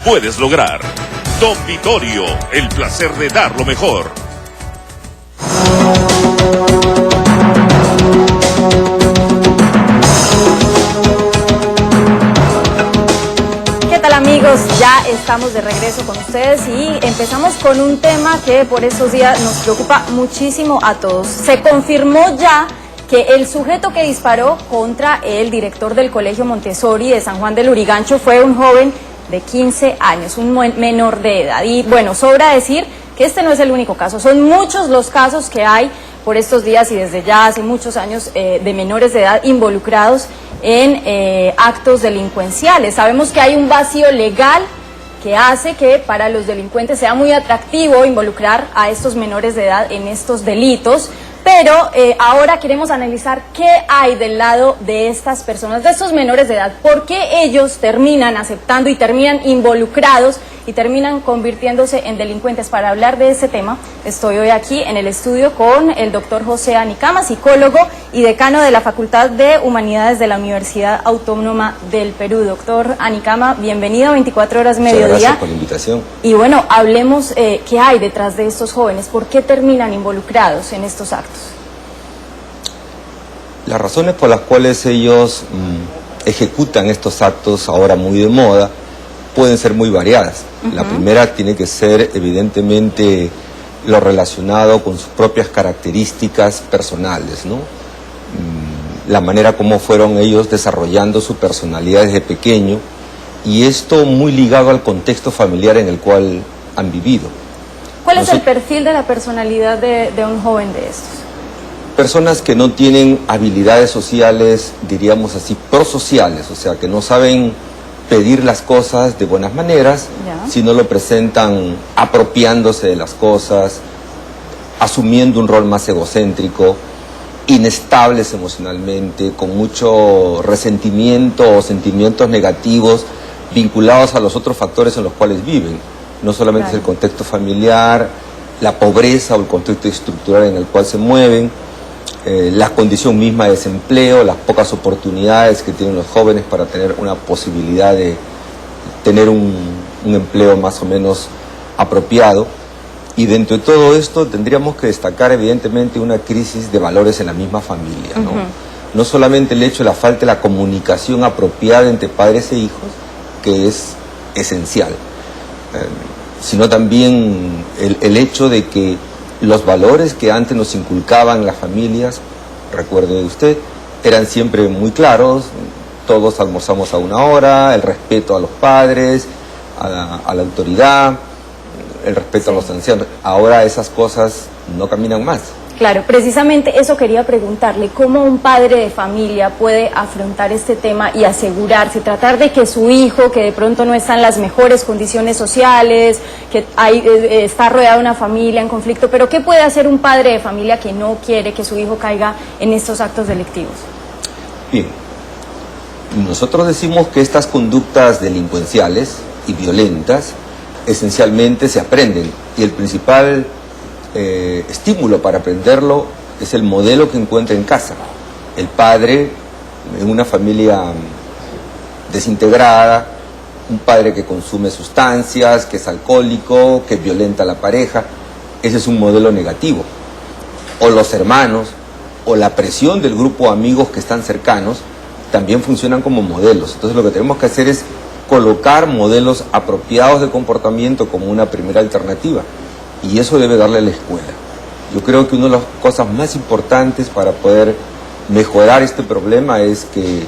puedes lograr. Don Vittorio, el placer de dar lo mejor. ¿Qué tal, amigos? Ya estamos de regreso con ustedes y empezamos con un tema que por estos días nos preocupa muchísimo a todos. Se confirmó ya que el sujeto que disparó contra el director del Colegio Montessori de San Juan del Lurigancho fue un joven de 15 años, un menor de edad. Y bueno, sobra decir que este no es el único caso, son muchos los casos que hay por estos días y desde ya hace muchos años de menores de edad involucrados en actos delincuenciales. Sabemos que hay un vacío legal que hace que para los delincuentes sea muy atractivo involucrar a estos menores de edad en estos delitos, pero ahora queremos analizar qué hay del lado de estas personas, de estos menores de edad, por qué ellos terminan aceptando y terminan involucrados y terminan convirtiéndose en delincuentes. Para hablar de ese tema, estoy hoy aquí en el estudio con el doctor José Anicama, psicólogo y decano de la Facultad de Humanidades de la Universidad Autónoma del Perú. Doctor Anicama, bienvenido a 24 Horas Mediodía. Muchas gracias por la invitación. Y bueno, hablemos qué hay detrás de estos jóvenes, por qué terminan involucrados en estos actos. Las razones por las cuales ellos ejecutan estos actos ahora muy de moda pueden ser muy variadas. La primera tiene que ser evidentemente lo relacionado con sus propias características personales, ¿no? La manera como fueron ellos desarrollando su personalidad desde pequeño, y esto muy ligado al contexto familiar en el cual han vivido. ¿Cuál es el perfil de la personalidad de un joven de estos? Personas que no tienen habilidades sociales, diríamos así, prosociales, o sea, que no saben pedir las cosas de buenas maneras, sino lo presentan apropiándose de las cosas, asumiendo un rol más egocéntrico, inestables emocionalmente, con mucho resentimiento o sentimientos negativos vinculados a los otros factores en los cuales viven. No solamente es el contexto familiar, la pobreza o el contexto estructural en el cual se mueven, la condición misma de desempleo, las pocas oportunidades que tienen los jóvenes para tener una posibilidad de tener un empleo más o menos apropiado. Y dentro de todo esto tendríamos que destacar evidentemente una crisis de valores en la misma familia, ¿no? No solamente el hecho de la falta de la comunicación apropiada entre padres e hijos, que es esencial, sino también el hecho de que los valores que antes nos inculcaban las familias, recuerde usted, eran siempre muy claros. Todos almorzamos a una hora, el respeto a los padres, a la autoridad, el respeto a los ancianos. Ahora esas cosas no caminan más. Claro, precisamente eso quería preguntarle, ¿cómo un padre de familia puede afrontar este tema y asegurarse, tratar de que su hijo, que de pronto no está en las mejores condiciones sociales, que está rodeado de una familia en conflicto, pero qué puede hacer un padre de familia que no quiere que su hijo caiga en estos actos delictivos? Bien, nosotros decimos que estas conductas delincuenciales y violentas esencialmente se aprenden, y el principal estímulo para aprenderlo es el modelo que encuentra en casa. El padre en una familia desintegrada, un padre que consume sustancias, que es alcohólico, que violenta a la pareja, ese es un modelo negativo. O los hermanos, o la presión del grupo de amigos que están cercanos, también funcionan como modelos. Entonces lo que tenemos que hacer es colocar modelos apropiados de comportamiento como una primera alternativa. Y eso debe darle a la escuela. Yo creo que una de las cosas más importantes para poder mejorar este problema es que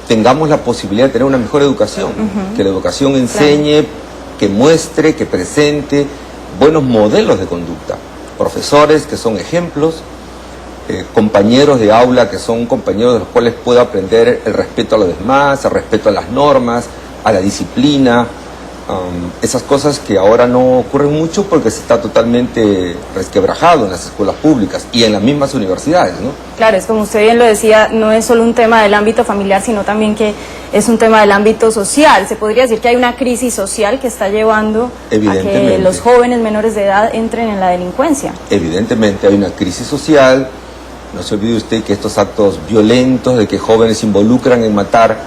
tengamos la posibilidad de tener una mejor educación, que la educación enseñe, que muestre, que presente buenos modelos de conducta, profesores que son ejemplos, compañeros de aula que son compañeros de los cuales pueda aprender el respeto a los demás, el respeto a las normas, a la disciplina, esas cosas que ahora no ocurren mucho porque se está totalmente resquebrajado en las escuelas públicas y en las mismas universidades, ¿no? Claro, es como usted bien lo decía, no es solo un tema del ámbito familiar, sino también que es un tema del ámbito social. Se podría decir que hay una crisis social que está llevando a que los jóvenes menores de edad entren en la delincuencia. Evidentemente hay una crisis social. No se olvide usted que estos actos violentos de que jóvenes se involucran en matar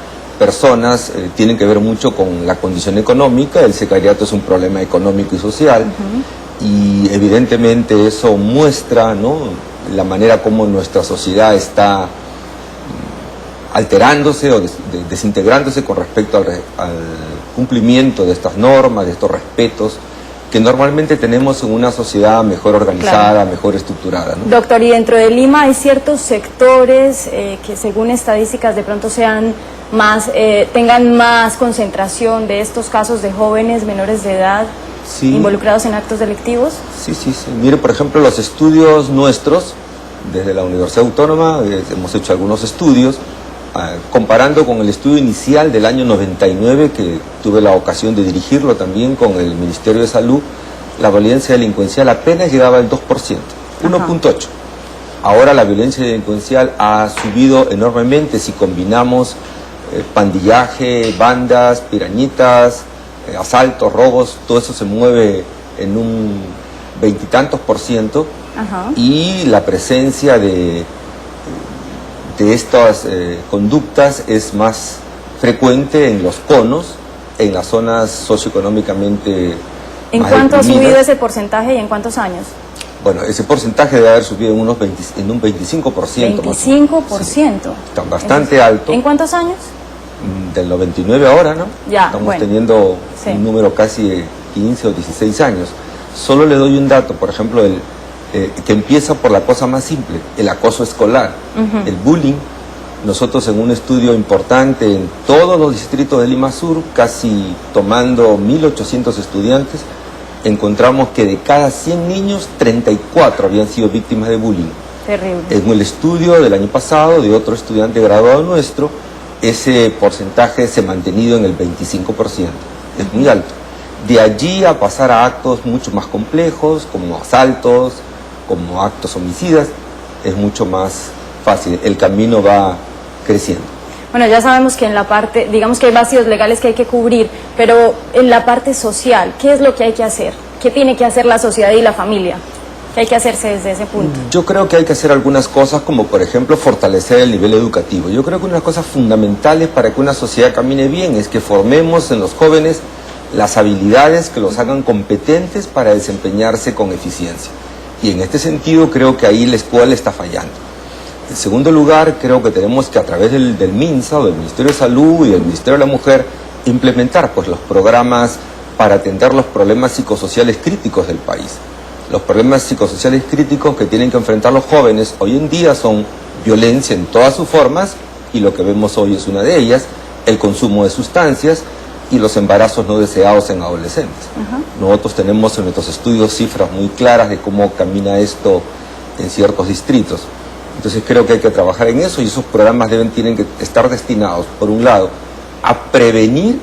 personas tienen que ver mucho con la condición económica. El sicariato es un problema económico y social, y evidentemente eso muestra, ¿no?, la manera como nuestra sociedad está alterándose o desintegrándose con respecto al cumplimiento de estas normas, de estos respetos que normalmente tenemos en una sociedad mejor organizada, claro, mejor estructurada, ¿no? Doctor, y dentro de Lima hay ciertos sectores que según estadísticas de pronto sean más, tengan más concentración de estos casos de jóvenes menores de edad, sí, involucrados en actos delictivos. Sí. Mire, por ejemplo, los estudios nuestros, desde la Universidad Autónoma, hemos hecho algunos estudios, comparando con el estudio inicial del año 99, que tuve la ocasión de dirigirlo también con el Ministerio de Salud, la violencia delincuencial apenas llegaba al 2%, 1.8%. Ahora la violencia delincuencial ha subido enormemente si combinamos pandillaje, bandas, pirañitas, asaltos, robos, todo eso se mueve en un 20 y tantos %, y la presencia de estas conductas es más frecuente en los conos, en las zonas socioeconómicamente ¿En cuánto ha subido ese porcentaje y en cuántos años? Bueno, ese porcentaje debe haber subido en un 25%. 25%. Sí, está bastante alto. ¿En cuántos años? Del 99 ahora, ¿no? Ya, estamos teniendo un número casi de 15 o 16 años. Solo le doy un dato, por ejemplo, que empieza por la cosa más simple, el acoso escolar, el bullying. Nosotros en un estudio importante en todos los distritos de Lima Sur, casi tomando 1.800 estudiantes, encontramos que de cada 100 niños, 34 habían sido víctimas de bullying. Terrible. En el estudio del año pasado de otro estudiante graduado nuestro, ese porcentaje se ha mantenido en el 25%, es muy alto. De allí a pasar a actos mucho más complejos, como asaltos, como actos homicidas, es mucho más fácil, el camino va creciendo. Bueno, ya sabemos que en la parte, digamos que hay vacíos legales que hay que cubrir, pero en la parte social, ¿qué es lo que hay que hacer? ¿Qué tiene que hacer la sociedad y la familia? ¿Qué hay que hacerse desde ese punto? Yo creo que hay que hacer algunas cosas, como por ejemplo fortalecer el nivel educativo. Yo creo que una de las cosas fundamentales para que una sociedad camine bien es que formemos en los jóvenes las habilidades que los hagan competentes para desempeñarse con eficiencia. Y en este sentido creo que ahí la escuela está fallando. En segundo lugar, creo que tenemos que a través del MINSA o del Ministerio de Salud y del Ministerio de la Mujer implementar pues, los programas para atender los problemas psicosociales críticos del país. Los problemas psicosociales críticos que tienen que enfrentar los jóvenes hoy en día son violencia en todas sus formas, y lo que vemos hoy es una de ellas, el consumo de sustancias y los embarazos no deseados en adolescentes. Nosotros tenemos en nuestros estudios cifras muy claras de cómo camina esto en ciertos distritos. Entonces creo que hay que trabajar en eso, y esos programas tienen que estar destinados, por un lado, a prevenir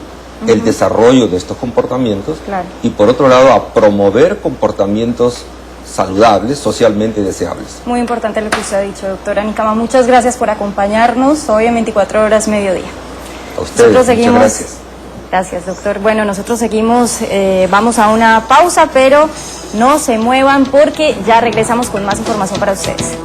el desarrollo de estos comportamientos, y por otro lado a promover comportamientos saludables, socialmente deseables. Muy importante lo que usted ha dicho, doctora Nicama. Muchas gracias por acompañarnos hoy en 24 horas mediodía. A ustedes, muchas gracias. Gracias, doctor. Bueno, nosotros seguimos, vamos a una pausa, pero no se muevan porque ya regresamos con más información para ustedes.